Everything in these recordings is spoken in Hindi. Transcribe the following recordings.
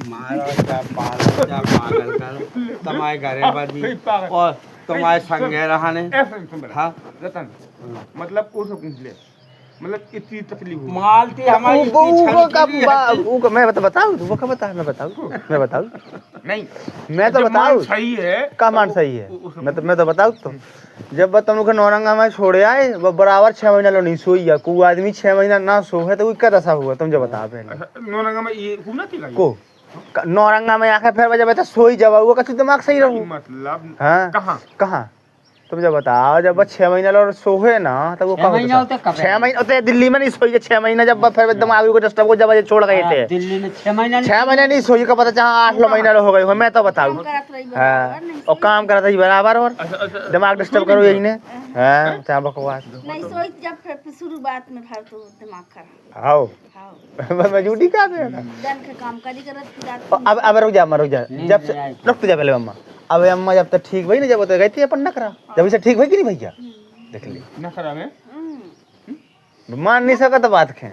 मारो क्या पागल कर तुम्हारे घरे बाजी और तुम्हारे संगे रहने हाँ रतन मतलब वो सब पूछ ले मतलब इतनी तकलीफ हुई मालती हमारी वो को मैं बताऊं वो का बता मैं बताऊं नहीं मैं तो जब बताऊं मान सही है का मान सही है मैं तो बताऊं तो जब तुम लोग नौरंगा में छोड़े आए वो बराबर 6 महीना लो नहीं सोई है कोई आदमी 6 महीना ना सो है तो क्या दशा हुआ तुम जो बता पहले नौरंगा में ये हुआ ना थी को नौरंगा में आके फिर जब सोई जब वो कछु दिमाग सही रहू मतलब हाँ कहाँ तुम जब बताओ जब 6 महीना लो सोहे ना तो वो 6 महीना होते दिल्ली में नहीं सोई 6 महीना जब फिर दिमाग को डिस्टर्ब को जब छोड़ गए थे दिल्ली में 6 महीना 6 महीना नहीं सोई का पता चाह 8 महीना हो गए मैं तो बताऊं हाँ और काम करता ही बराबर और दिमाग डिस्टर्ब करो यही ने हाँ चाहे बकवास नहीं सोई जब शुरुआत में भर तो दिमाग खराब आओ मैं झूठी कहा दे दिन के काम करी करत अब रुक जा जब से रुक जा पहले अम्मा अब अम्मा जब तक ठीक भई ना जब तो गई थी अपन नखरा जब से ठीक भई कि नहीं भैया देख ले नखरा में मान नहीं सका तो बात खे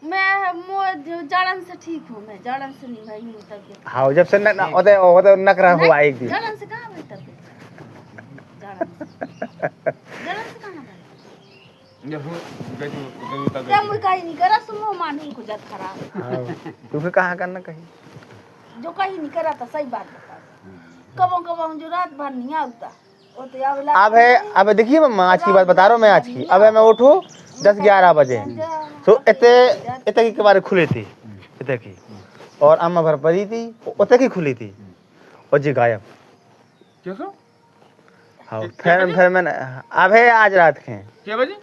मैं जड़न से ठीक हूँ मैं जड़न से नहीं भाई हूँ तब हाँ जब से ओते नखरा हुआ एक दिन जड़न से कहाँ भाई तब जड़न से कहाँ भाई क्या मुर्गा ही नहीं करा सुनो मानी को जद खराब तू फिर कहाँ करना कहीं जो कहीं नहीं करा था सही बात बता कबों जो रात भर नहीं आता वो तो अब देखिए मम्मा आज की बात बता रहा हूँ मैं आज की अब मैं उठू 10-11 बजे तो इतने की कबार खुली थी इतने की और अम्मा भर पड़ी थी उतने की खुली थी और जी गायब कैसा हाँ फिर मैंने अब है आज रात के क्या बजे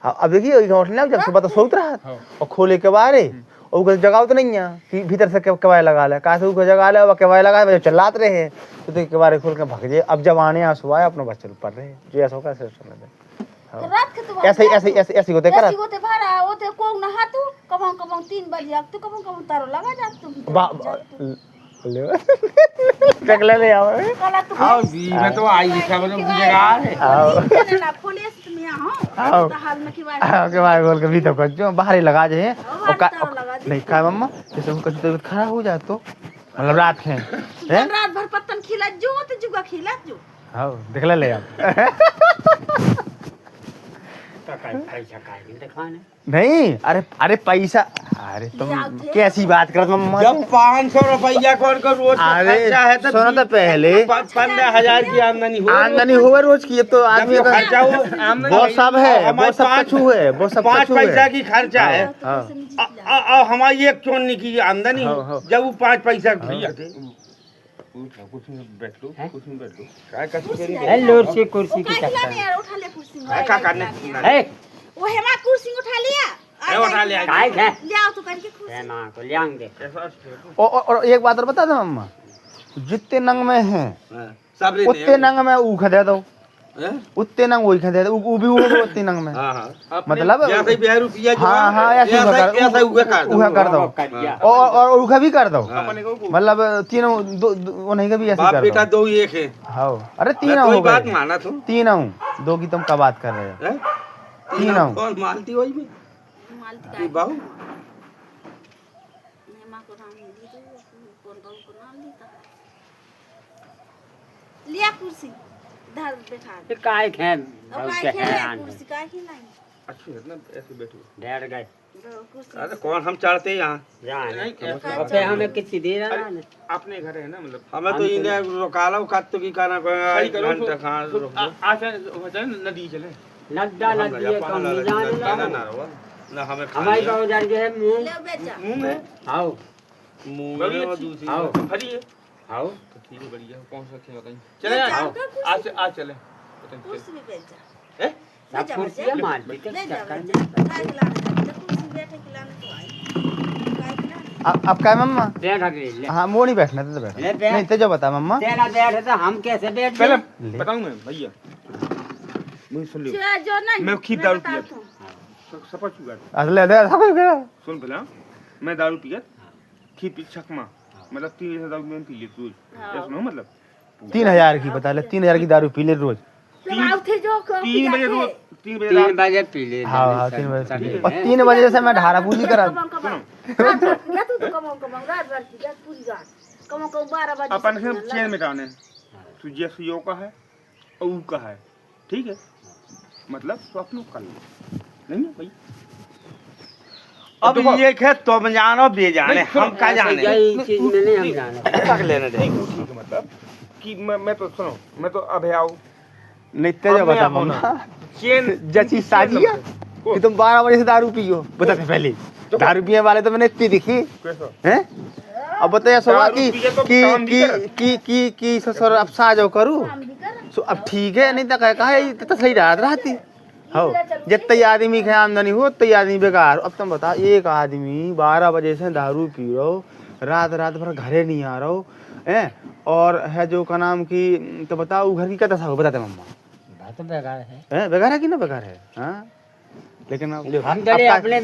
अब देखिए उठने जब सुबह तो सोच रहा और खोले के बारे और जगह तो नहीं है कि भीतर से कवाय लगा ले कहा से जगह ले और कवाय लगा चिल्लाते रहे तो के बारे खोल के भाग जाए अब जब आने आंसू आए अपने बच्चे ऊपर रहे जो ऐसा होगा ऐसे होते कर होते भरा होते को नहा तू कबों 3 बजे अब तू कबों तारो लगा जा तू टकले ले आओ आओ जी मैं तो आई खबर जगह है आओ ना पुलिस में आओ तो हाल में की बात के बारे बोल के भी तो जो बाहर ही लगा जाए और नहीं का मम्मा जैसे कुछ तबीयत खराब हो जाए तो मतलब रात है रात भर पत्तन खिला जो तो जुगा खिला जो हां देख ले आप नहीं अरे पैसा अरे तुम कैसी बात कर मम्मा जब 500 रुपया कौन का रोज खर्चा है तो सुनो तो पहले 15,000 की आमदनी हुआ रोज की तो आदमी का खर्चा वो सब है वो सब कुछ है वो सब 5 पैसा की खर्चा है और हमारी एक चोनी की आमदनी जब वो 5 पैसा की हेलो से कुर्सी की चक्कर उठा ले कुर्सी क्या करने है वो हेमा कुर्सी उठा लिया उठा लिया काय है ले आओ तो करके कुर्सी है मां को लियांग दे और एक बात और बता दो मम्मा जितने नंग में हैं सब उतने नंग में ऊ खदे दो उतने नंग वही खदे दो ऊ भी उतने नंग में मतलब जैसे 20 रुपया हां ऐसा उगा कर दो और उगा भी कर दो मतलब तीनों वो नहीं का भी ऐसे कर दो बाप बेटा दो ही एक है हां अरे तीनों हो बात माना तुम तीनों दो की तुम का बात कर रहे हो तीनों कौन मालती वही में मालती बाबू हेमा को नाम दी तो कौन को नाम दी लिया कुर्सी धर बैठा फिर काय है और काय खेले कुर्सी काय खिलाई अच्छी है ना ऐसे बैठो बैठ गए अरे कौन हम चढ़ते हैं यहाँ जाने हमें किसी दे रहा है अपने घर है ना मतलब हमें तो इन्हें रोकाला काट की कहना घंटा कहाँ आशा हो जाए नदी चले नड्डा नदी कम नहीं जाने ना हमें हमारी बाजार जो है मुंह ले बेचा मुंह में आओ मुंह में और दूसरी आओ हरी है आओ तो ठीक है बढ़िया कौन सा खेल बताइए चले आज चले कुर्सी भी बेचा सब कुर्सी मार दी ले जा चक्कर काय खिलाने कुर्सी बैठे खिलाने तो आई काय खिलाने अब क्या मम्मा बैठ गए हाँ वो नहीं बैठना तो बैठ नहीं तो जो बता मम्मा तेरा बैठ है तो हम कैसे बैठ पहले बताऊं मैं भैया मुझे सुन लियो जो नहीं मैं खूब दारू पिया सपा चुका अगले दे सुन पहले मैं दारू पिया खी छकमा मतलब 3 दारू में पी ली रोज ऐसा मतलब 3000 की बता ले 3000 की दारू पी ले रोज लगाओ थे जो 3 बजे रोज 3 बजे 3 रात बजे पी ले हाँ 3 बजे और 3 बजे से मैं ढारा पूजी करा या तू तो कमाओ रात भर की रात पूरी रात कमाओ 12 बजे अपन से चेन मिटाने तुझे सुयो का है और ऊ का है, ठीक है, मतलब स्वप्न कर लो नहीं है भाई। अब देखो, ये खे तुम जानो बेजाने हम का जाने यही चीज मैंने हम जाना तक लेने दे ठीक है, मतलब कि मैं तो सुनो, मैं तो अब आओ नित्य जो बता मम्मा चेन जची साजिया कि तुम 12 बजे से दारू पियो बता थे पहले दारू पिए वाले तो मैंने इतनी दिखी कैसा हैं अब बताया सोवा दारू पिए तो काम भी कर। की ससुर अब साजो करूं काम भी कर सो अब ठीक है नहीं तो कहा ये तो सही रात रहती हो जितने आदमी के आमदनी हो उतने आदमी बेकार। अब तुम बता एक आदमी 12 बजे से दारू पी रहो रात रात भर घरे नहीं आ रहो हैं और है जो का नाम की तो बताओ घर की क्या दशा हो बताते मम्मा बात तो बेकार है बेकार है कि ना बेकार है हाँ लेकिन हम चले अपने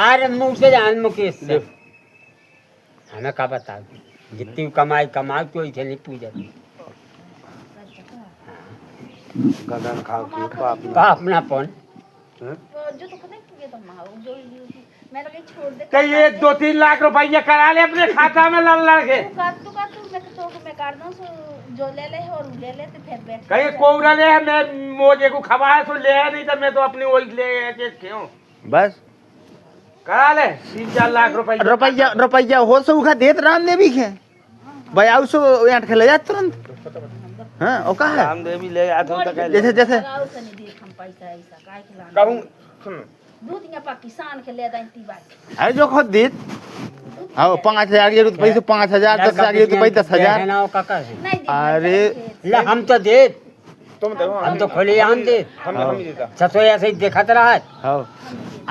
आर मुंह से जान मुकेश से हमें का बता जितनी कमाई तो इसे नहीं पूजा गगन खाओ की पाप का अपना पौन जो तो पता है तो माँ जो मैं तो कहीं छोड़ दे तो ये 2-3 लाख रुपया करा ले अपने खाता में लड़ के तू मैं कर दूं सो जो ले और ले तो फिर बैठ कहीं कोवरा ले मैं मोजे को खवाए तो ले नहीं तो मैं तो अपनी वही ले के क्यों बस करा ले 3-4 लाख रुपया हो सो उखा देत राम देवी के बयाऊ सो याट खेले जा तुरंत हाँ ओ का है राम देवी ले आते हो तो कह जैसे जैसे हम पैसा ऐसा काय खिलाना कहूँ सुन दूध या पाकिस्तान के ले दा इंती बात अरे जो खुद देत हाँ 5,000 के रुपये से 5,000 10,000 के रुपये 10,000 ना का का है नहीं दी अरे ले हम तो दे तुम देखो हम तो खुले आम दे हम ही देता ससुर ऐसे ही देखत रहा है हाँ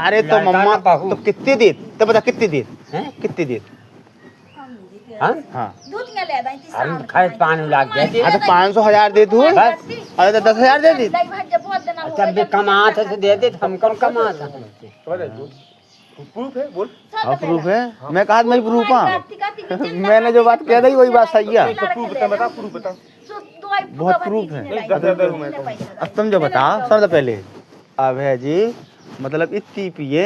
अरे तो लड़का मम्मा ना बहू। तो कितने देत तो बता कितने देत हैं कितने देत हाँ हाँ दूध या ले दा इंती हम खाए पानी लाग गए अरे 500,000 दे तू बस अरे तो 10,000 दे दी दही भात जब बहुत देना जब भी कमात है तो दे दे हम कौन कमात है प्रूफ है बोल हाँ प्रूफ है मैं कहा मैं प्रूफ हाँ मैंने जो बात कह दी वही बात सही है प्रूफ बता प्रूफ बता बहुत प्रूफ है नहीं 10,000 मैं तो अब तुम जो बता सबसे पहले अब है जी मतलब इतनी पिए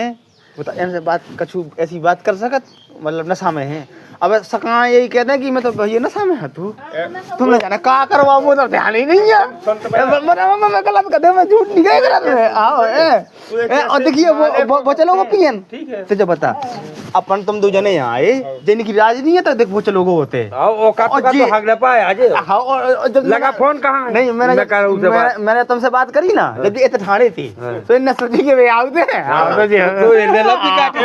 बता इनसे बात कछु ऐसी बात कर सकत मतलब नशा में है अब सका यही कहते हैं कि मैं तो भैया नशा में है तू तुमने जाना का करवा वो तो ध्यान ही नहीं है मैं गलत कर दे मैं झूठ नहीं कह रहा मैं आओ और देखिए वो चलो वो पियन ठीक है तो जो बता अपन तुम दो जने आए जिनकी राज नहीं है तो देख वो चलो वो होते ओ का तो हगले पाए आज हाँ और जब लगा फोन कहाँ है? नहीं मैंने तुमसे बात करी ना जब ये ठाणे थी तो इनने सोची के वे आउते हैं तो ये ले लो भी काटे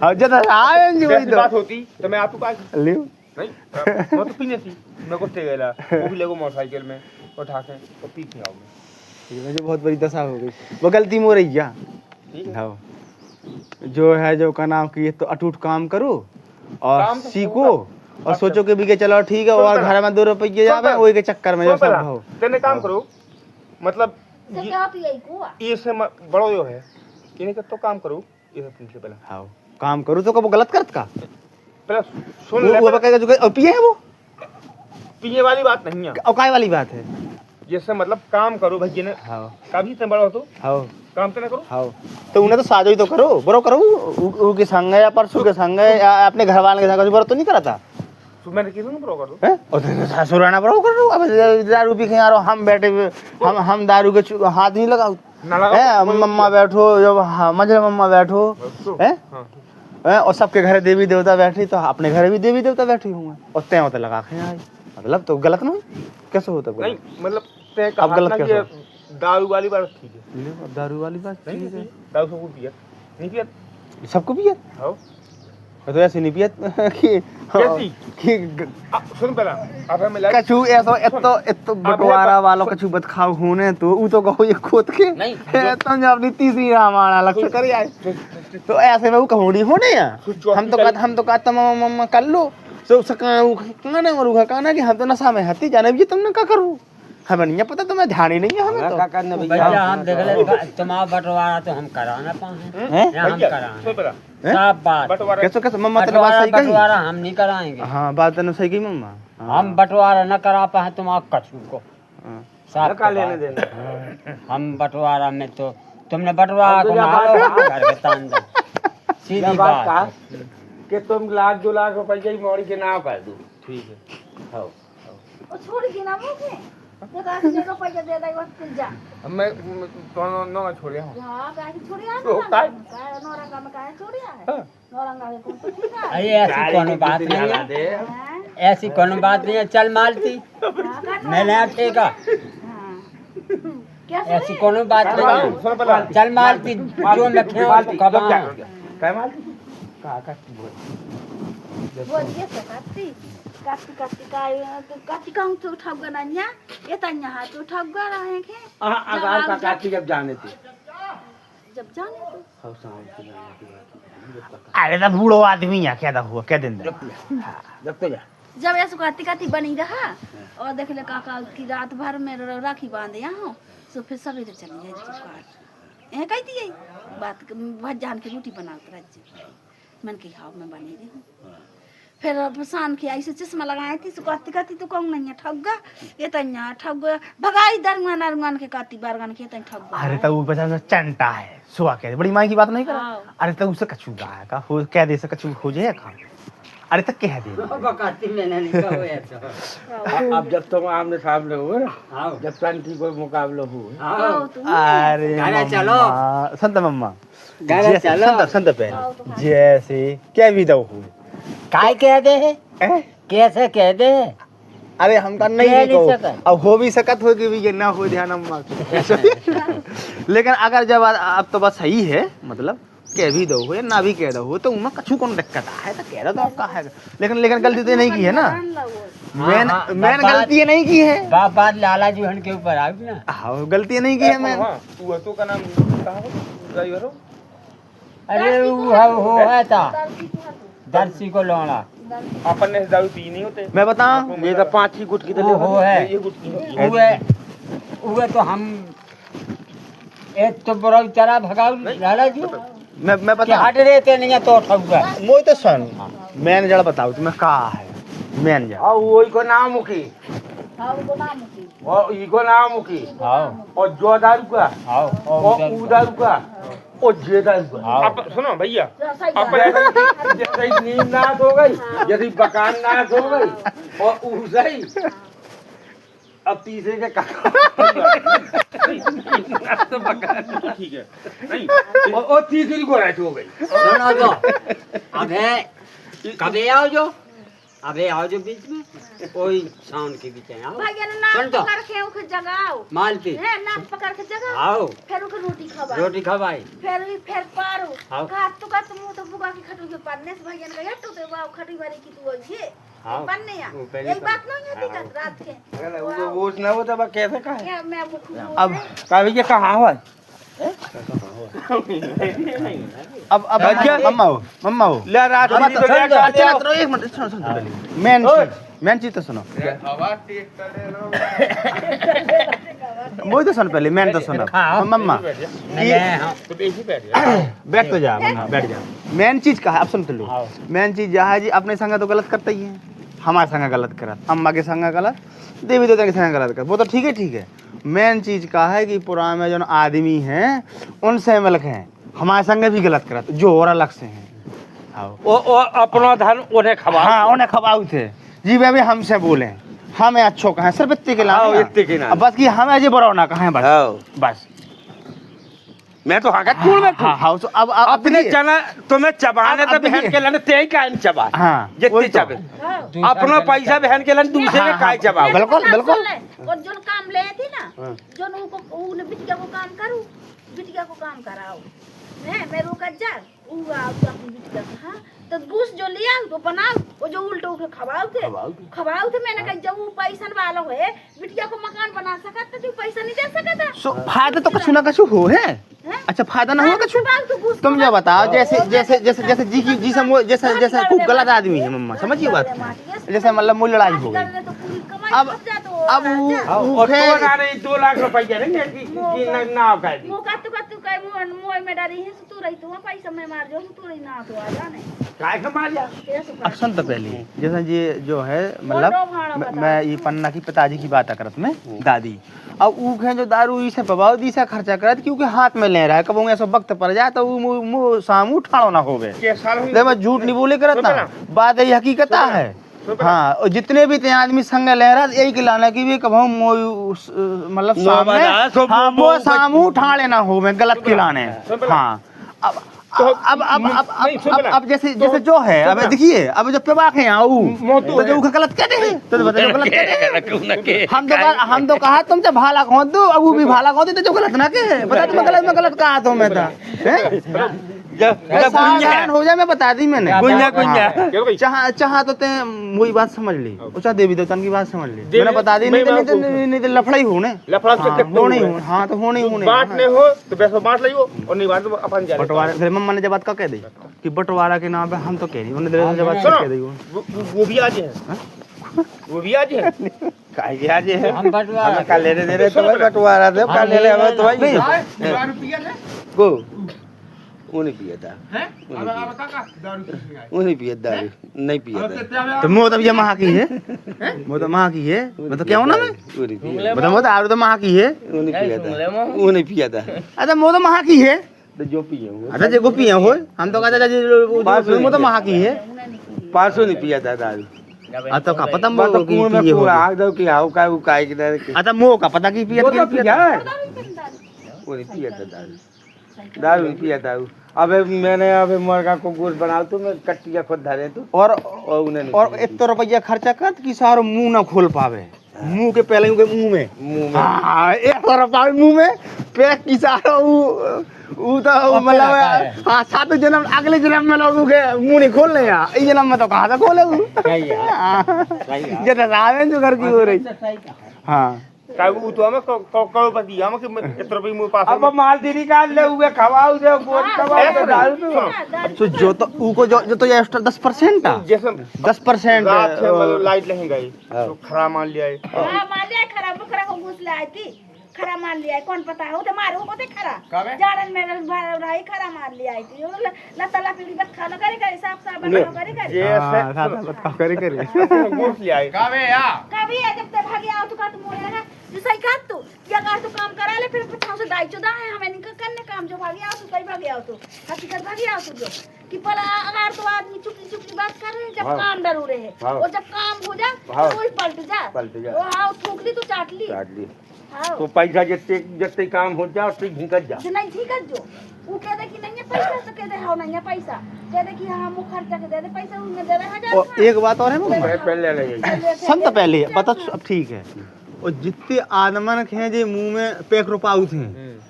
हाँ जब आए जी वही बात होती तो मैं आपको पास तो लियो नहीं मैं तो पीने थी मैं कुत्ते गया वो भी लेगो मोटरसाइकिल में उठा के तो पी के आऊँ मुझे बहुत बड़ी दशा हो गई वो गलती में हो रही है ठीक है हाँ जो है जो का नाम की तो अटूट काम करो और काम तो सीखो होगा। और सोचो कि भी के चलो ठीक है और घर में 2 रुपये जावे वही के चक्कर में जो सब हो तेने काम करो मतलब तो क्या पिए को ये से बड़ो जो है इन्हें का तो काम करो ये सब तुमसे पहले हाँ काम करो तो वो गलत करत का पहले सुन ले वो बकायदा जो पिए है वो पीने वाली बात नहीं है औकाई वाली बात है जैसे मतलब काम करो भाई जिन्हें हाँ कभी से बड़ा हो तो हाँ काम तो ना करो हाँ तो उन्हें तो साजो ही तो करो बरो करो के संग है या परसों के संग है या अपने घर वाले के संग बरो तो नहीं करा था तो मैंने किसी को बड़ा कर दो हैं और ससुराना बरो कर दो अब दारू पी के यार हम बैठे हम दारू के हाथ नहीं लगाओ ना लगाओ मम्मा बैठो जब मजे मम्मा बैठो हैं और सबके घर देवी देवता बैठी तो अपने घर भी देवी देवता बैठी होंगे और तय होता लगा के आई मतलब तो गलत नहीं कैसे होता नहीं मतलब तय अब गलत कहा कैसे कि दारू वाली बात ठीक है अब दारू वाली बात नहीं ठीक है दारू सबको पिया नहीं पिया सबको पियत हाँ तो ऐसे नहीं पियत कि कैसी? कि सुन पहला अब हमें लगा कछु ऐसा इतो बटवारा वालों कछु बत खाओ होने तो ऊ तो कहो ये खोद के नहीं, तुम जो अपनी तीसरी रामायण लक्ष्य कर आए तो ऐसे में वो कहोड़ी होने या हम तो कहता मम्मा कर लो तो कहना और कहना कि हम तो नशा में हती जाने भी तुमने क्या करूँ हमें नहीं पता तुम्हें ध्यान ही नहीं है हमें तो का करने भैया हम देख ले तुम्हारा बंटवारा तो हम कराना पाए हैं हम सुन कराएंगे पहला सब बात बंटवारा कैसे मम्मा तेरे बात सही कही बंटवारा हम नहीं कराएंगे हाँ बात तेने सही कही मम्मा हम बंटवारा न करा पाए तुम्हारा कछु को साफ का लेने देना। हम बंटवारा में तो तुमने बंटवारा अब तो को जा मारो बात- घर के तान दो सीधी जब बात बात कहा कि तुम लाख 2 लाख रुपए की मोड़ी के नाव कर दो। ठीक है। हाँ। वो छोड़ के ना मुझे तो काहे से पैसा दे दे वक्त जा मैं तो नो छोड़िया हां काहे छोड़िया तो ना काहे? काहे नौरंगा में काहे छोड़िया है हाँ। नौरंगा में कौन तो ठीक है अरे ऐसी कोनो बात नहीं है दे। हैं? ऐसी कोनो बात नहीं है चल मालती हाँ, काटवा मैं नया ठेका हाँ। क्या ऐसी कोनो बात नहीं है सुनो पहले चल मालती जो मैं खेल तो कब काय माल का वो ये से काटी काटी कहूँ तो ठग गना ये तन्या हाथ तो ठग गा रहे के अगर का काटी जब जाने थे। जब जाने तो हाँ, साहब के जाने थे। अरे तो बूढ़ो आदमी है क्या हुआ क्या दिन जब तो जा। जब ऐसे काटी काटी बनी रहा और देख ले काका की रात भर में राखी बांधे यहाँ तो फिर सवेरे चली जाए दुकान यह कह दिए बात भजान की रोटी बनाते रह मन के हाव में बनी रही हूँ फिर शान की ऐसे चश्मा लगाई थी काती काती तो कहूँ नहीं ठग्गा ये तन्या ठग भगाई दरमान अरमान के काती बारगान के तन ठग अरे तो वो बेचारा चंटा है सुहा के बड़ी माई की बात नहीं करा हाँ। अरे तो उसे कछू गाय का हो कह दे से कछू हो जाए खा अरे तो कह दे बकाती मैंने लिखा हुआ है तो अब जब तुम आमने सामने हुए ना आओ जब कंठी कोई मुकाबला हुए आओ अरे गाना मम्मा, चलो। संत मम्मा गाना जैसे- चलो। संत संत पहले जैसे क्या विदा हुए काय कह दे कैसे कह दे अरे हमका कह नहीं नहीं कहो सकत। अब हो भी सकत हो कि भी ये ना हो ध्यान अम्मा के। लेकिन अगर जब अब तो बस सही है मतलब कह भी दो या ना भी कह दो तो उनमें कछु कौन दिक्कत है तो कह दो तो आपका है लेकिन गलती तो नहीं की है ना मैंने हाँ, मैंने बात- गलती नहीं की है बात लाला जी हन के ऊपर आ गई ना हाँ गलती नहीं की है मैं हाँ तू तो का नाम कहा ड्राइवर हो अरे वो है था दर्शी को लौड़ा अपन ने दारू पी नहीं होते मैं बताऊं ये तो 5 ही गुट की वो हो है ये गुटकी होती है। उहे तो हम एक तो बड़ा चरा भगाओ लाला जी मैं कि बता हट रहे थे नहीं तो ठगुआ मोई तो सुन मैंने जरा बताओ तुम्हें कहा है मैंने जरा और वही को नाम मुखी हाँ उनको नाम की और इको नाम मुखी आओ और जो दारू का आओ और ऊ दारू का और जे दारू का। आओ अब सुनो भैया अब जैसे नींद नाश हो गई जैसे बकान नाश हो गई और ऊ सही अब तीसरे के तो बकान तो ठीक है नहीं और तीसरी को राइट हो गई। सुनो तो अबे कभी आओ जो अबे आओ जो बीच में कोई साउंड के बीच में आओ भैया ने सुन नाम तो पकड़ के उनको जगाओ मालती है नाम पकड़ के जगाओ आओ फिर उनको रोटी खवाओ रोटी खवाई फिर पारो आओ। काट तो मुंह तो बुगा के खटू के पन्ने से भैया ने कहा तो वाओ खटी वाली की तू ये आओ। पन्ने या वो पहले यही तो- बात नहीं है दिक्कत रात के अगर वो ना हो तो कैसे कहा क्या मैं वो अब कभी ये कहाँ हुआ अब मम्मा हो ले रात अब भरी तो सुन क्या चला चलो। तो एक मिनट सुनो सुनो पहले मेन चीज तो सुनो वो तो सुन पहले मैंने तो सुना हाँ। मम्मा मैं हाँ तो एक ही बैठ गया बैठ तो जा मम्मा बैठ जा मेन चीज कहा अब सुन तो लो आओ। मेन चीज यह है जी अपने संग तो गलत करता ही है हमारे संग गलत करत अम्मा के संग गलत देवी देवता के संग गलत कर वो तो ठीक है मेन चीज का है कि पुराने में जो आदमी हैं उनसे मिलक हैं हमारे संग भी गलत करत जो और अलग से हैं आओ ओ अपना धन उन्हें खबा हाँ उन्हें खबाऊ थे जी वे भी हमसे बोले हमें अच्छो कहें सिर्फ इतने के हाँ, लाने इतने के नाम। अब बस कि हमें अजय बड़ा ना कहें बस बस मैं तो हाँ का कूड़ में हाँ हाँ तो अब अपने देखिए, चना तुम्हें चबाने अब तो देखिए। बहन के लाने ते ही काहे चबा हाँ जितने वही तो। चबे अपना पैसा बहन के लाने दूसरे के काहे चबाओ बिल्कुल बिल्कुल और जो काम ले थी ना जो उनको उन बिटिया को काम करूं बिटिया को काम कराओ है मैं रोका जा ऊ आओ तो अपनी बिटिया को हाँ तो घूस जो लिया तो बनाओ वो जो उल्टो के खवाओ थे मैंने कहा जब वो पैसा वाला है बिटिया को मकान बना सका तो तू पैसा नहीं दे सका था सो फायदा तो कुछ ना कुछ हो है हैं? अच्छा फायदा ना हुआ कुछ तो घूस तुम जो बताओ जैसे जैसे जैसे जैसे जी की जी से जैसे जैसे खूब गलत आदमी है मम्मा समझिए बात जैसे मतलब मुझे लड़ाई हो गई तो पूरी कमाई अब फंस जा तो अब और तो ना रे 2 लाख रुपया नहीं कि नाव का दी मुका तू कई मोय में डरी है तू रही तू पैसा मैं मार जो तू रही ना तो आ जाने काय का मार जा अब सुन तो पहले जैसे ये जो है मतलब मैं ये पन्ना की पिताजी की बात करत में दादी अब ऊ है जो दारू इसे पबाव दी से खर्चा करत क्योंकि हाथ में ले रहा है कब ऐसा वक्त पड़ जाए तो वो सामू ठाड़ो ना होवे दे मैं झूठ नहीं बोले करत ना बात यही हकीकत है हाँ और जितने भी ते आदमी संग ले रहा यही खिलाना की भी कब मतलब सामने हाँ वो सामू ठाड़े ना होवे गलत खिलाने हाँ अब जैसे जो है अब देखिए अब जब पेबाक है यहाँ तो जो गलत कहते हैं तो बताओ गलत कहते हैं हम तो कहा तुम जब भाला कहो दो अब वो भी भाला कहो तो जो गलत ना के बता तुम गलत कहा तो मैं था सावधान हो जाए मैं बता दी मैंने चाह तो ते वही बात समझ ली चाहे देवी देवता की बात समझ ली मैंने बता दी नहीं तो लफड़ा ही होने हाँ तो होने बात नहीं हो तो पैसा बांट लियो और नहीं बांट तो अपन जा बंटवारा फिर मम्मा ने जब बात का कह दी कि बंटवारा के नाम पे हम तो कह रही उन्होंने जब बात कह दी वो भी आज है वो भी आज है काहे आज है हम बंटवारा का ले रहे तो भाई बंटवारा दे का ले ले हमें तो भाई को वो नहीं पिया था वो नहीं पिया दारू नहीं पिया था तो मो तब ये महा की है वो तो महा की है मैं तो क्या हूं ना मैं मतलब वो दारू तो महा की है वो नहीं पिया था वो नहीं पिया था अच्छा मो तो महा की है तो जो पिए हुए अच्छा जे को पिए हो हम तो कहता जी मो तो महा की है 500 नहीं पिया था दारू आ तो का पता मैं तो कुएं में पूरा आग दो कि हाउ का वो काय की अच्छा मो का पता की पिया वो तो था पिया है वो नहीं पिया था दारू नहीं पिया था अबे मैंने अबे मुर्गा को गोश्त बनाओ तो मैं कट्टिया खुद धरे तो और उन्हें और इतना रुपया खर्चा कर कि सारो मुंह ना खोल पावे मुंह के पहले के मुंह में हाँ 1 रुपया मुंह में पैक की सारो वो तो मतलब हाँ 7 जन्म अगले जन्म में लोगों के मुंह नहीं खोलने यार इस जन्म में तो कहाँ से खोले ये तो रावें जो घर की हो रही हाँ का वो तो हमें करोड़पति हम कि इतना रुपये मुंह पास अब माल दी निकाल ले हुए खवाओ दे गोश्त खवाओ तो दारू तो तो जो तो उनको जो तो ये एक्स्ट्रा 10% था जैसे 10% रात है मतलब लाइट लहेंगे तो खराब मान लिया है मान लिया खराब बकरा को घुस ले आई थी खरा मार लिया कौन पता है वो तो मारो को ते खरा जाड़न में रही खरा मार लिया आई थी लता ला पीड़ी बत खाना करे करे साफ साफ बनाओ करे करे गोश्त लिया है कभी है जब ते भागी आओ तो का तुम मोरे ना जो सही का तू या अगर तू काम करा ले फिर पछाओ से दाई चुदा है हमें नहीं करने काम जो भागी आओ तो कहीं भागी आओ तो हकीकत भागी आओ तो जो कि पला अगर तो आदमी चुपली चुपली बात कर रहे हैं जब काम डर रहे हैं और जब काम हो जा तो ही पलट जा वो हाँ थूक ली तो चाट ली तो पैसा जितने काम हो जाओ तो झिंकत जा नहीं झिंकत जो वो कह दे कि नहीं है पैसा तो कह दे हाँ नहीं है पैसा कह दे कि हाँ मुँह खर्चा के दे दे पैसा उनमें दे रहे हैं और एक बात और है पहले ले सब तो पहले पता अब ठीक है और जितने आदमन हैं जो मुंह में पैक रुपाऊ थे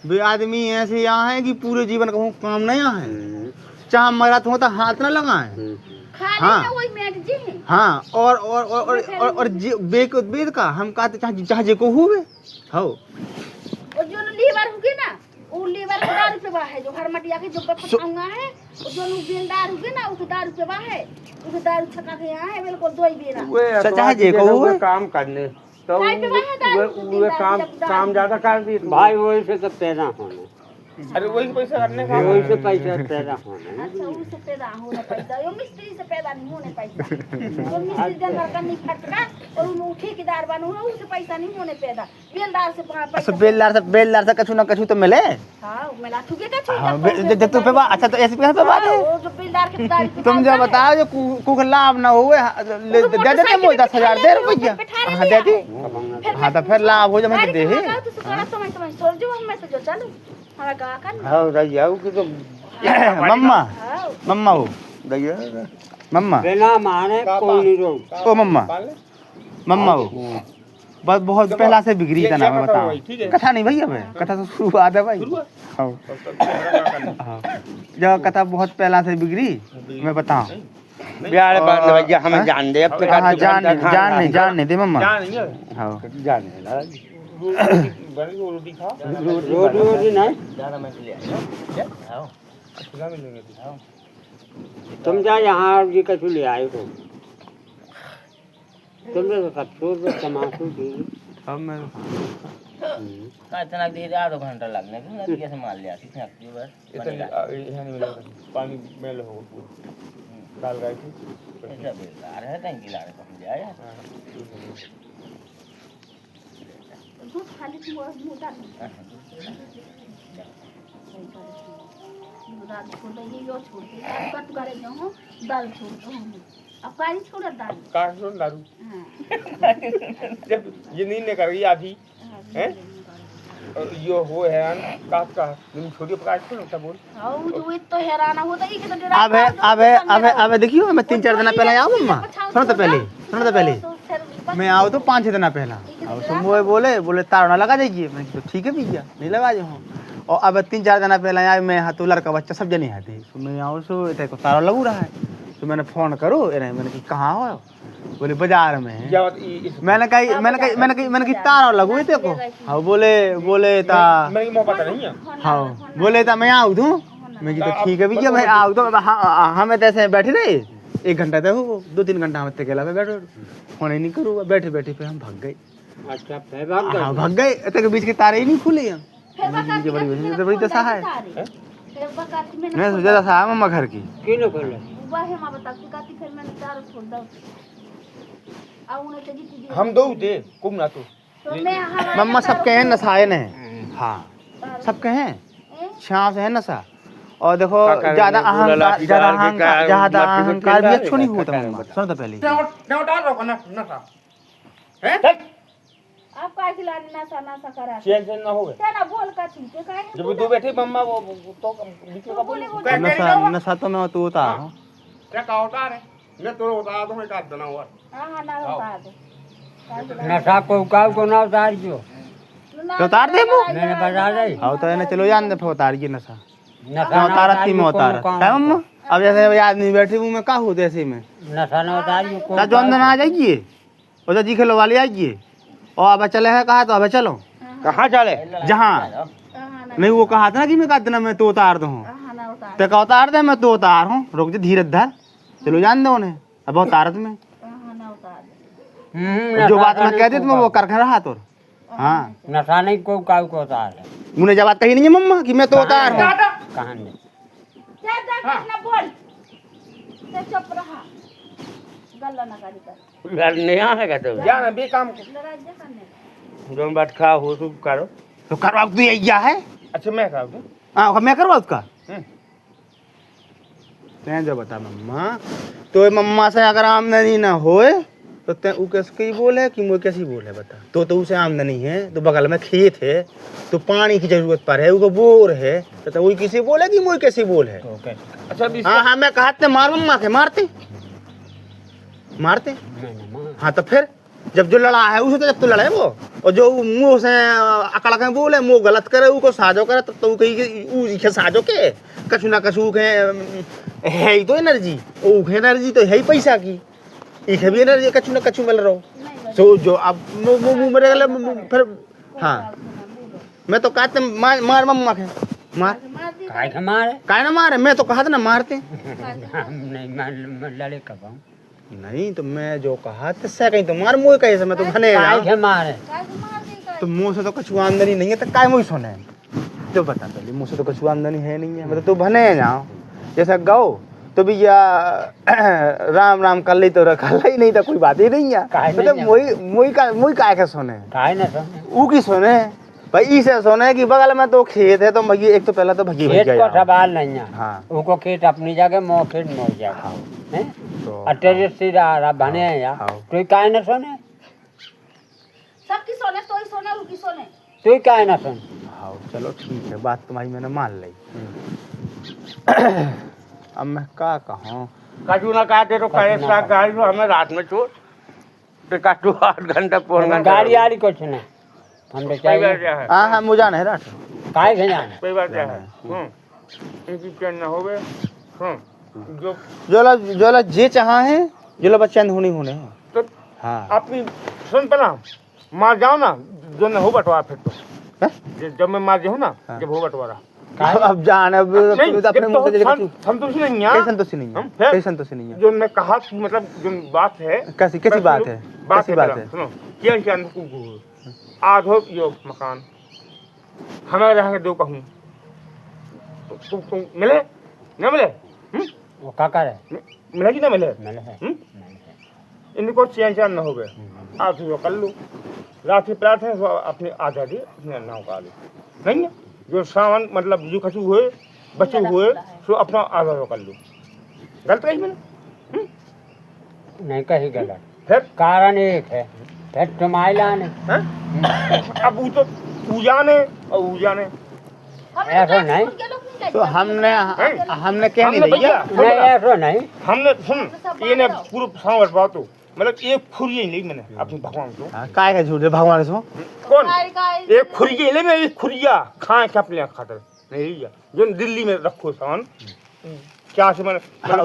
वे आदमी ऐसे यहाँ है कि पूरे जीवन कहूँ काम नहीं यहाँ है चाहे मरा तो होता हाथ ना लगाए हाँ वही मैट जी है हाँ और वेद का हम कहते चाहे जे को हुए हो और जो लीवर होगी ना वो लीवर का 10 रुपया है जो हर मटिया के जो पकाऊंगा है और जो बेलदार होगी ना उसको 10 रुपया है उसको दारू छका के यहाँ है बिल्कुल 2 ही बेरा चाहे जे को हुए काम करने तो वो काम ज्यादा कर दी भाई वही से तो पैदा होना अरे वही पैसा करने का वही से पैसा पैदा होना अच्छा उससे पैदा होने पैसा यो मिस्त्री से पैदा नहीं होने पैसा जो मिस्त्री जनर का नहीं फटका और वो ठेकेदार बनो है उससे पैसा नहीं होने पैदा बेलदार से पैसा बेलदार से कछु ना कछु तो मिले हां मिला तुगे कछु जब तू पे बात अच्छा तो ऐसे पे बात है वो जो बेलदार के दारी तुम जो बताओ जो कुछ लाभ ना हुए दे देते मुझे 10,000 दे रुपया हां दे दी हां तो फिर लाभ हो जाए मैं दे ही तो सुकड़ा समय छोड़ जो हम में से जो चलो हमारा गा कर हां रह जाओ कि तो मम्मा हो दैया मम्मा बिना माने कोई नहीं रोक ओ मम्मा हो बस बहुत पहला से बिगड़ी था ना मैं बताऊं कथा नहीं भैया मैं कथा तो शुरुआत है भाई हाँ जब कथा बहुत पहला से बिगड़ी मैं बताऊं बिहार बात भैया हमें जान दे अब हाँ जान नहीं दे मम्मा हाँ जान रोटी खा रोटी नहीं तुम जा यहाँ जी कछु ले आए हो तुमने तो कच्चों में टमाटर दी अब मैं का इतना देर आधा घंटा लगने को नदी कैसे मार लिया इसने अपनी बस बनेगा यहाँ नहीं मिलेगा पानी मेल होगा पूरा डाल गए थे ऐसा बेकार है टंकी ला रहे पहुंच जाएगा दूध खाली थी वो मुंह डाल दूध डाल छोड़ दे ये यो छोड़ दे कट करे जो हो दाल छोड़ दो अब पानी छोड़ दाल काट दो दारू हां जब ये नींद ने कर आधी हैं और यो हो हैरान काट का तुम छोटी काट को ना बोल हां जो तो हैरान होता है कि तो अब देखियो मैं 3-4 दिन पहले आऊं मम्मा सुनो तो पहले मैं आओ तो 5-6 दिन पहला अब तुम वो बोले तार ना लगा जाइए मैं तो ठीक है भैया नहीं लगा जाऊँ और अब 3-4 दिन पहले आए मैं हाँ तो लड़का बच्चा सब जने आते तो मैं आओ सो इतने को तारा लगू रहा है तो मैंने फोन करो मैंने कि कहाँ हो बोले बाजार में है मैंने कही तारा लगू इतने को हाँ बोले ता मैं मौका पता नहीं है हाँ बोले था मैं आऊँ तू मैं तो ठीक है भैया मैं आऊँ तो हमें तो ऐसे बैठे रहे 1 घंटा तक हो 2-3 घंटा हम अकेला में बैठो फोन ही नहीं करूँ बैठे पे हम भाग गए अच्छा फिर भाग गए इतने के बीच के तारे ही नहीं खुले हैं बड़ी दशा है मैं सोचा दशा है मम्मा घर की किनो कर ले हम दो थे कुम ना तो मम्मा सबके हैं नशा है हाँ सबके हैं शाम से है नशा और देखो ज्यादा अहंकार भी अच्छा नहीं होता मम्मा सुनो तो पहले आप काय खिलाने नासा करा चैन ना हो गए तेरा बोल का ठीक है काय जब दो बैठे मम्मा वो तो बीच में का बोले नशा तो मैं तो होता हूँ क्या का होता है मैं तो होता तो मैं काट देना हुआ हां ना होता है नशा को काव को ना उतार जो तो उतार दे वो मैंने बता दे हाँ तो है ना चलो जान दे फिर उतारिए नशा नशा उतारा थी मैं उतारा है मम्मा अब जैसे आदमी बैठे हूँ मैं का हूँ ऐसे में नशा ना उतार को जो अंदर आ जाइए और जी खेलो वाली आइए और अब चले है कहा तो अब चलो कहाँ चले जहाँ नहीं वो कहा था ना कि मैं कहा ना मैं तो उतार दूँ तो का उतार दे मैं तो उतार हूँ रुक जा धीरे धर चलो जान दो उन्हें अब उतार तुम्हें जो बात मैं कहती तुम्हें वो कर रहा तो हाँ नशा नहीं को काव को उतार उन्हें जब बात कही नहीं है मम्मा कि मैं तो उतार हूँ कहां ने ना बोल चुप रहा गल्ला ना करी कर घर नहीं आएगा तो जाना बेकाम लड़ाई करने जो बात खा हो तो करो तो करवा तू यही क्या है अच्छा मैं खा दूं हाँ मैं करवा उसका तैं जो बता मम्मा तो मम्मा से अगर आमदनी ना होए तो तैं वो कैसे बोले कि मुझे कैसी बोले बता तो उसे आमदनी है तो बगल में खेत है तो पानी की जरूरत पर है वो बोर है तो वही किसी बोले कि मुझे कैसी बोल है अच्छा हाँ मैं कहा मार मम्मा के मारते हाँ तो फिर जब जो लड़ा है उसे तो जब तो लड़े वो और जो मुंह से अकड़ के बोले मुंह गलत करे उसको साजो करे तो कहीं साजो के कछु ना कछु के है ही तो एनर्जी एनर्जी तो है ही पैसा की एक भी एनर्जी कछु ना कछु मिल रहा तो जो अब मुंह मेरे गले फिर हाँ मैं तो कहते मार मम्मा के मार काय ना मारे मैं तो कहा था ना मारते नहीं मैं लड़े कब नहीं तो मैं जो कहा तो कहीं तो मार मुँह कैसे मैं तो भने मारे तो मुँह से तो कुछ आमदनी नहीं है तो काय मुँह सुने तो बता पहले मुँह से तो कुछ आमदनी है नहीं है मतलब तू भने जाओ जैसा गाओ तो भैया राम राम कर ली तो रखा ही नहीं था कोई बात ही नहीं है मतलब मुई काय के सोने ऊ की सोने भाई इसे सोने की बगल में तो खेत है तो भगी एक तो पहला तो भगी खेत को सवाल नहीं है हाँ उनको खेत अपनी जगह मोह खेत मोह जाएगा हैं अटेरे सीधा बने हैं यार तो काय ना सोने सबकी सोने तो ही सोने उनकी सोने तो काय ना सोने हाँ चलो ठीक है बात तुम्हारी मैंने मान ली अब मैं क्या कहूँ काटू ना काटे तो करे साग गाड़ी हमें रात में छोड़ तो काटू 8 घंटा पौन घंटा गाड़ी आ रही कुछ नहीं हम तो चाहिए हाँ हाँ मुझे जाना है रात काय के जाना कोई बात क्या है इनकी चैन ना हो गए जो जे चाहा है जो बच्चा होने हैं तो हाँ अपनी सुन पहला मार जाओ ना जो न हो बटवा फिर तो जब मैं मार जाऊँ ना जब हो बटवारा अब जान अब अपने मुंह से संतुष्टि नहीं है संतुष्टि नहीं है कोई संतुष्टि नहीं है जो मैं कहा मतलब जो बात है कैसी बात है सुनो क्या आधो यो मकान हमें रहेंगे दो कहूँ तुम मिले न मिले वो काका है मिले कि ना मिले मैंने है इनको चैन न हो गए आप जो कर लो रात प्रार्थ है तो अपनी आज़ादी अपने नाव का लो नहीं है जो सामान मतलब जो कछु हुए बच्चे हुए तो अपना आज़ाद कर लो गलत कही मैंने नहीं कही गलत फिर कारण एक है फिर तुम्हारे लाने हैं? अब वो तो पूजा ने और ऊजा ने ऐसा नहीं तो हमने क्या नहीं हमने भैया नहीं ऐसा नहीं हमने सुन ये ने पूरा सांवर बात तो मतलब एक खुरिये ही ली मैंने अपने भगवान को काय का झूठ है भगवान इसमें कौन एक खुरिये ले मैं एक खुरिया खाए के अपने खातर नहीं लिया जो दिल्ली में रखो सामान क्या से मैंने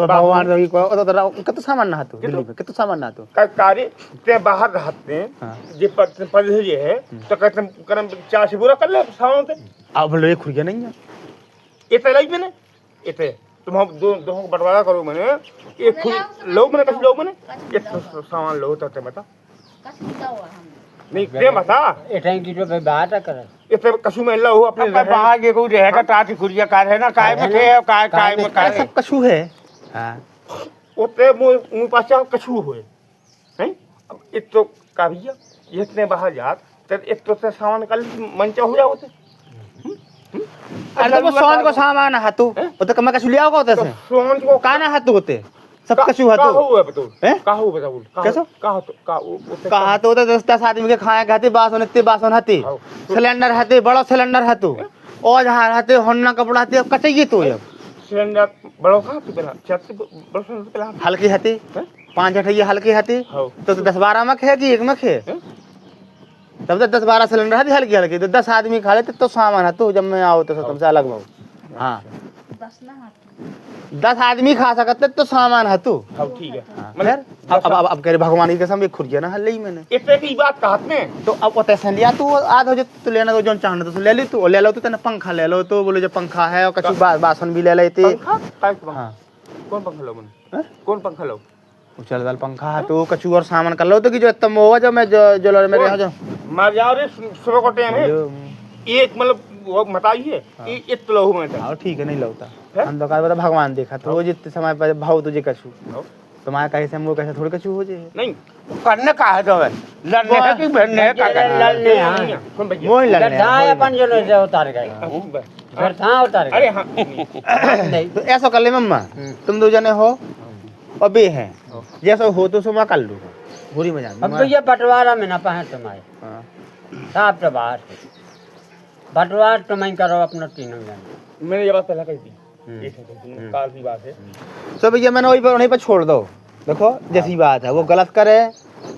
भगवान तो कितना सामान ना तो दिल्ली में कितना सामान ना तो कार्य ते बाहर रहते हैं हाँ। जे पढ़े जे है तो कहते करम चार से पूरा कर ले सामान ते अब बोलो ये खुर्गिया नहीं है इतने लाई मैंने इतने तुम हम दो को बंटवारा करो मैंने एक खुद लो मैंने कैसे लो मैंने एक सामान लो तो बता नहीं ते बता इतने की जो बात कर इतने कछु में लो अपने बाहर के कोई रहेगा टाटी खुरिया कार है ना काय में के काय में काय सब कछु है हाँ उतने मुंह पास कछु हुए हैं अब एक तो काबिया इतने बाहर जात तो एक तो सामान कल मंचा हो जाओ अरे वो सोन को सामान है तू वो तो कम कछु लिया होगा तो उसने सोन को काना है तू होते सब कछु है का तू हुआ बताओ हैं? का हुआ बताओ कैसो? कहा कहा तो 10 आदमी के खाए खाते बासन इतने बासन हते हाँ। सिलेंडर हते बड़ा सिलेंडर है तू और जहाँ रहते होन्ना कपड़ा हते अब कचैये तो अब सिलेंडर बड़ो का तू पहला छत बड़ो से पहला हल्की हते हैं? 5 अठैया हल्की हते हाँ। तो 10-12 मख है कि एक मख है हैं? तब तो 10-12 सिलेंडर है हल्की हल्की तो 10 आदमी खा लेते तो सामान है तू जब मैं आओ तो तुमसे अलग भाव हाँ 10 आदमी खा सकते तो सामान है तू हाँ ठीक है फिर अब कह रहे भगवान की कसम एक खुर्जिया ना हल ही मैंने इतने की बात कहत में तो अब ओते लिया तू आध हो जो तू लेना तो जो चाहना तो ले ली तू ले लो तो तेने पंखा ले लो तो बोले जो पंखा है और कछु बासन भी ले लेते पंखा काय पंखा हाँ कौन पंखा लो मैंने हैं? कौन पंखा लो चल वाल पंखा है तो कछु और सामान कर लो तो कि जो इतना होगा जो मैं जो मेरे यहाँ जो मार जाओ रे सुबह को टाइम है एक मतलब वो मताई है ये इतना लो मैं हाँ ठीक है नहीं लगता हैं? हम तो कहा बता भगवान देखा तो वो जितने समय पर भाव तुझे कछु हाँ। तुम्हारा कैसे हम वो कैसे थोड़ी कछु हो जाए नहीं करने का है तो है लड़ने है कि भिड़ने है का लड़ने हैं। कौन भैया मोह लड़ने गड्ढा हैं, अपन जो से उतार गए गड्ढा उतार अरे गए हाँ नहीं तो ऐसा कर ले मम्मा तुम 2 जने हो और बे हैं जैसा हो तो सुबह कर लो बुरी मजा अब तो ये बंटवारा में ना पाए तुम्हारे साहब तो बाहर से बंटवार तुम्हें करो अपना तीनों जन मैंने ये बात पहले कही थी एक सेकंड काल की बात है तो भैया मैंने वहीं पर छोड़ दो देखो जैसी बात है वो गलत करे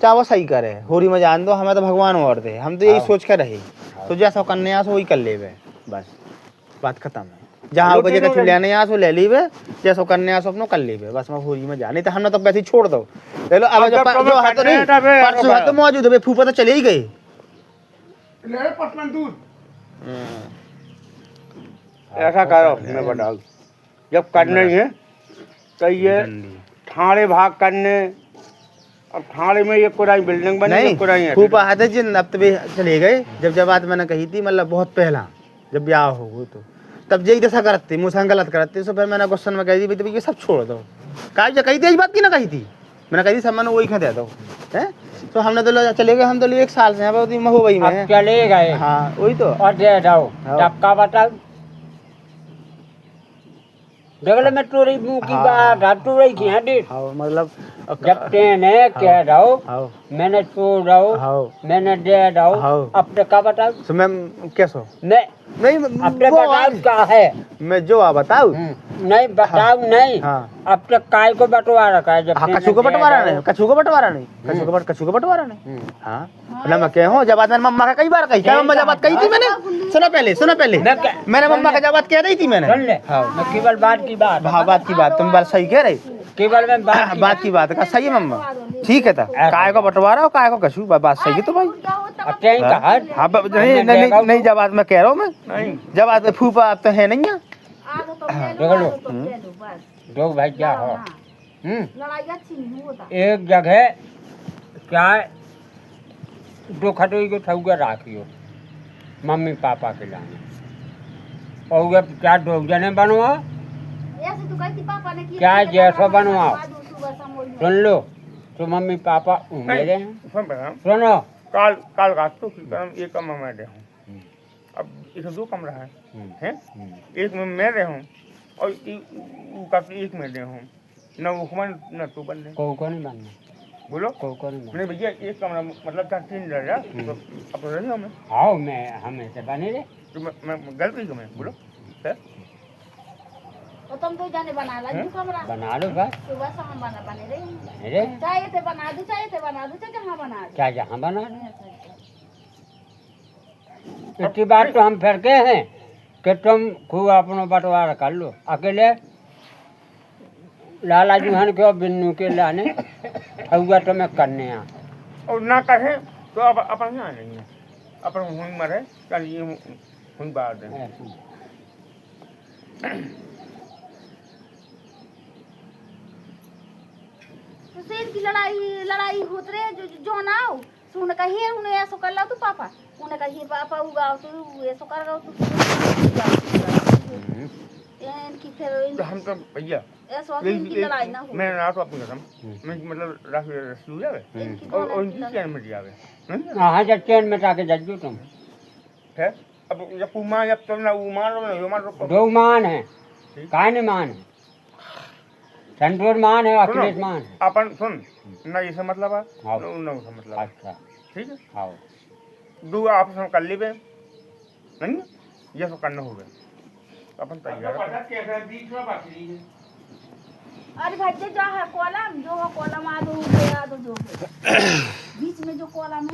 चाहे वो सही करे होरी में जान दो हमें तो भगवान और दे हम तो यही सोच कर रहे तो जैसा करने आ वही कर ले बस बात खत्म है जहाँ बजे का लेने आ ले ली जैसा करने आ अपना कर ले बस मैं होरी में जा नहीं तो हमने तो वैसे ही छोड़ दो ले लो अब जो है तो नहीं परसों है तो मौजूद है फूफा तो चले ही गए ऐसा करो मैं बताऊँ जब करना ही है तो ये ठाणे भाग करने अब ठाणे में ये कुराई बिल्डिंग बनी नहीं कुराई है फूफा आते जिन अब तो भी चले गए जब बात मैंने कही थी मतलब बहुत पहला जब ब्याह हो वो तो तब यही दशा करती मुझसे गलत करती तो फिर मैंने क्वेश्चन में कही थी भाई ये सब छोड़ दो कही थी बात की ना कही थी मैंने कही थी सब मैंने वही खा दे दो है तो हमने तो चले गए हम तो 1 साल से महुबई में अब चले गए हाँ वही तो और दे जाओ हाँ। तब का बताओ जगले में टूरी मुंह की बात है टूरी की है डेट हाँ मतलब जब तेने कह रहो हाँ मैंने छोड़ रहो हाँ मैंने दे रहो हाँ। अब तो का बताओ तो मैं कैसो नहीं नहीं अब तो वो बताओ क्या है मैं जो बताऊ नहीं बताओ नहीं हाँ अब तक काय को बंटवारा का है जब हाँ तेने कछु को दे बंटवारा रहो। नहीं कछु को बंटवारा नहीं कछु को बंटवारा नहीं हाँ मतलब मैं क्या हूँ जब बात मैंने मम्मा का कई बार कही क्या मम्मा जब बात कही थी मैंने सुनो पहले मैंने मम्मा का जब बात कह रही थी मैंने सुन ले मैं केवल बात की बात हाँ बात की बात तुम बात सही कह रही केवल मैं बात की बात का सही है मम्मा ठीक है था काय को बंटवारा और काय को कछु बात सही है तो भाई अब तेन का हाँ नहीं जब बात मैं कह रहा हूँ मैं जब बात फूफा आप तो है नहीं है जो भाई क्या हो एक जगह क्या दो खटोई को ठौगा राखियो मम्मी पापा के लाने और ये क्या दो जने बनवा ऐसे तो कहती पापा ने किया क्या जैसा बनवाओ सुबह शाम सुन लो तो मम्मी पापा मेरे हैं सुन पड़ा सुनो काल काल रात को की करम एक कमरा में रहा हूँ अब इसमें 2 कमरा है एक में मैं रहा हूँ और एक में रहा हूँ न हुकमन न तू बन रहे को नहीं बनना बोलो को नहीं बनना नहीं भैया एक कमरा मतलब 3 रह रहा तो अब रही हूँ मैं आओ मैं हमें से बने रे तो मैं गलती क्यों मैं बोलो है तो तुम तो जाने बना ला जो कमरा बना लो बस सुबह शाम बने रहे बने रे चाहे थे बना दो चाहे जहाँ बना दो क्या जहाँ बना लो इतनी बात तो हम फिर के हैं कि तुम खूब अपना बंटवारा कर लो अकेले लाला जुहान के और बिन्नू के लाने हुआ तो मैं करने आ और ना कहे तो अब अपन यहाँ नहीं है अपन हुई मरे कल ये हुई बात है तो सेन की लड़ाई होत रहे जो ना हो सुन का हे उन्हें ऐसा कर ला तू पापा उन्हें का हे पापा उगाओ तू ऐसा कर रहा तू इनकी फिर तो हम तो भैया ऐसा इनकी लड़ाई ना हो मैं ना तो अपनी कसम मैं मतलब राख रसलू जावे और इनकी चैन में जावे हाँ जब चैन में जाके जज्जो तुम है अब जब कुमा जब तुम ना उमान ना यो मान दो मान है काहे मान है संतोष मान है अखिलेश मान है अपन सुन ना ये से मतलब है हाँ। ना उसका मतलब है अच्छा ठीक है आओ 2 आपस में कर लेबे नहीं ये सब करना होगा अपन तैयार अरे भाई जो है कॉलम जो है कॉलम आ दो जो बीच में जो कॉलम है